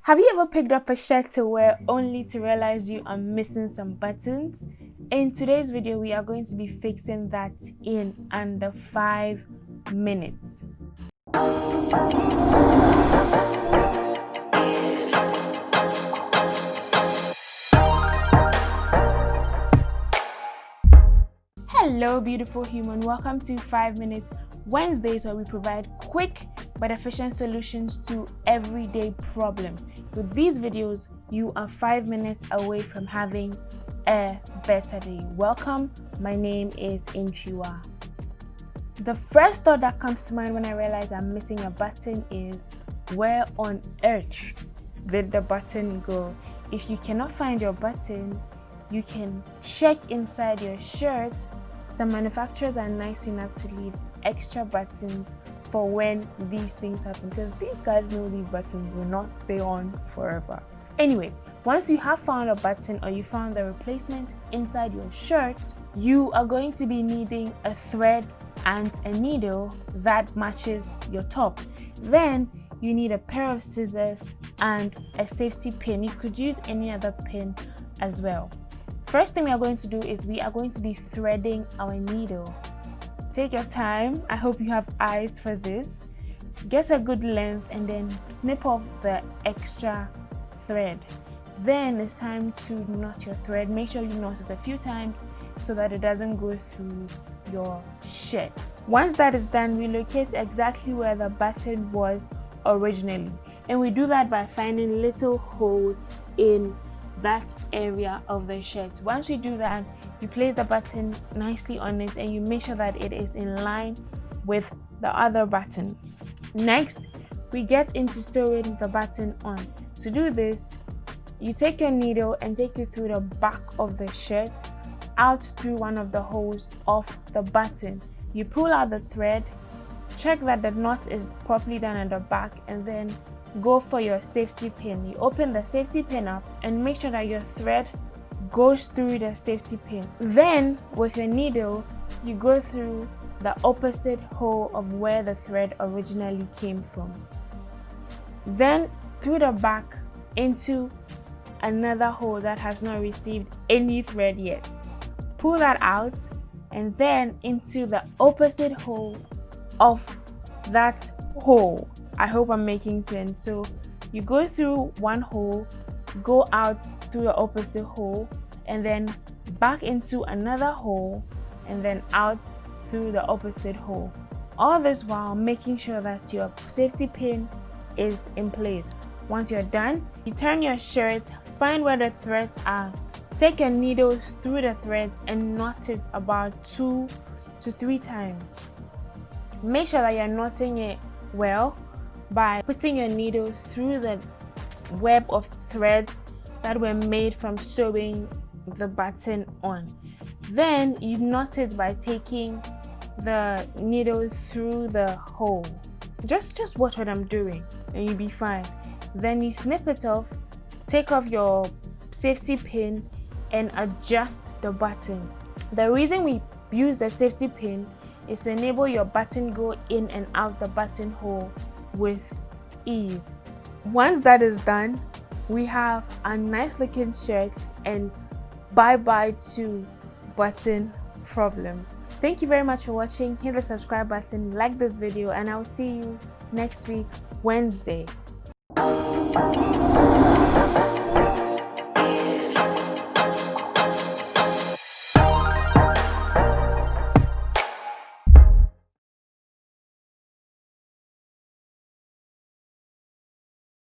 Have you ever picked up a shirt to wear only to realize you are missing some buttons? In today's video, we are going to be fixing that in under 5 minutes. Hello beautiful human, welcome to 5 Minutes Wednesdays, where we provide quick but efficient solutions to everyday problems. With these videos, you are 5 minutes away from having a better day. Welcome, my name is Inchiwa. The first thought that comes to mind when I realize I'm missing a button is, where on earth did the button go? If you cannot find your button, you can check inside your shirt. Some manufacturers are nice enough to leave extra buttons for when these things happen, because these guys know these buttons will not stay on forever. Anyway, once you have found a button or you found the replacement inside your shirt, you are going to be needing a thread and a needle that matches your top. Then you need a pair of scissors and a safety pin. You could use any other pin as well. First thing we are going to do is we are going to be threading our needle. Take your time. I hope you have eyes for this. Get a good length and then snip off the extra thread. Then it's time to knot your thread. Make sure you knot it a few times so that it doesn't go through your shirt. Once that is done, we locate exactly where the button was originally. And we do that by finding little holes in that area of the shirt. Once we do that, you place the button nicely on it and you make sure that it is in line with the other buttons. Next, we get into sewing the button on. To do this, you take your needle and take it through the back of the shirt, out through one of the holes of the button. You pull out the thread, check that the knot is properly done at the back, and then go for your safety pin. You open the safety pin up and make sure that your thread goes through the safety pin. Then with your needle, you go through the opposite hole of where the thread originally came from. Then through the back into another hole that has not received any thread yet. Pull that out and then into the opposite hole of that hole. I hope I'm making sense. So you go through one hole, go out through the opposite hole, and then back into another hole, and then out through the opposite hole. All this while making sure that your safety pin is in place. Once you're done, you turn your shirt, find where the threads are, take your needle through the threads and knot it about 2 to 3 times. Make sure that you're knotting it well by putting your needle through the web of threads that were made from sewing the button on. Then you knot it by taking the needle through the hole. Just watch what I'm doing and you'll be fine. Then you snip it off, take off your safety pin and adjust the button. The reason we use the safety pin is to enable your button go in and out the buttonhole with ease. Once that is done, we have a nice looking shirt and bye-bye to button problems. Thank you very much for watching. Hit the subscribe button, like this video, and I'll see you next week, Wednesday.